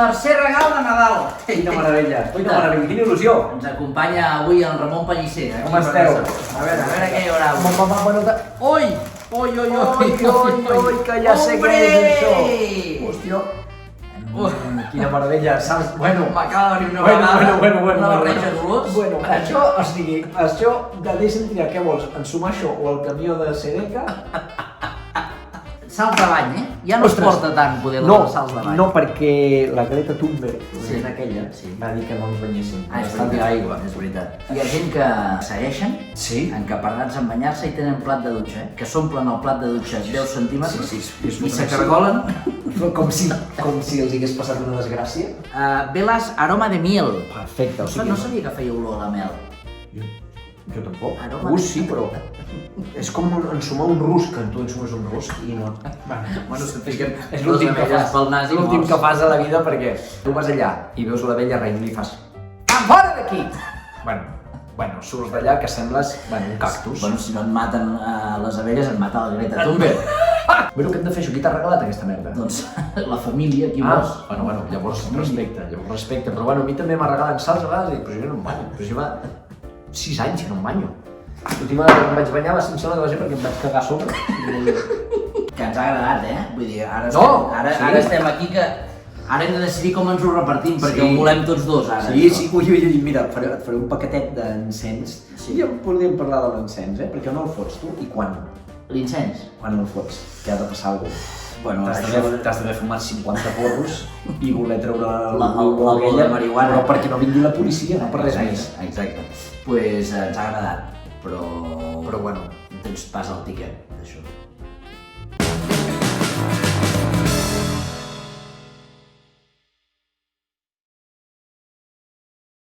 Tercer regal de Nadal. Quina meravella, quina il·lusió. Ens acompanya avui el Ramon Pellicer. Com esteu? A veure què hi haurà avui. Ui! Ui, que ja sé què és això. Hòstia. Quina meravella, saps? Bueno, m'acaba de venir una vegada. Bueno. Una barreja d'olors. Bueno, això, o sigui, això de deixa'm triar, què vols? Ensumar això o el camió de Seneca? Salts de bany, eh? Ja no es porta tant poder No, les salts de bany. no, perquè la Greta Thunberg, Sí. aquella, va dir que no ens banyéssim. Estalvi d'aigua, és veritat. Hi ha gent que segueixen Sí? encaparrats en banyar-se i tenen plat de dutxa, que s'omplen el plat de dutxa 10 centímetres Sí, i se cargolen. Com si els hagués passat una desgràcia. Velas aroma de miel. Perfecte, o sigui... No sabia que feia olor a la mel. Jo tampoc. Aroma Gust sí, però és com ensumar un rusc, que tu ensumes un rusc i no... Bueno, se't fiquen És l'últim que fas, pel nas i l'últim morts. que fas a la vida perquè tu vas allà i veus l'abella reina i li fas fora d'aquí! Bueno, surts d'allà que sembles, un cactus. Bueno, si no et maten les abelles, et mata la Greta Thunberg. Bueno, què hem de fer això? Qui t'ha regalat aquesta merda? Doncs la família, qui vols. Bueno, llavors respecte, però bueno, a mi també m'ha regalat salts a vegades i dic, però jo no em banyo, però jo va 6 anys que no em banyo. L'última vegada que em vaig banyar va ser que va ser perquè em vaig cagar a sobre. Que ens ha agradat, eh? Vull dir, ara Sí. estem aquí que... Ara hem de decidir com ens ho repartim, perquè ho volem tots dos, ara. Sí, mira, et faré un paquetet d'encens. Sí. Ja podríem parlar de l'encens, perquè on el fots tu i quan? L'incens? Quan el fots? Que ha de passar alguna cosa. Bueno, T'has d'haver fumat 50 porros i voler treure l'olor de marihuana. Però perquè no vingui la policia, no per res més. Exacte. Pues ens ha agradat, però... Però bueno. Tens pas el tiquet, d'això.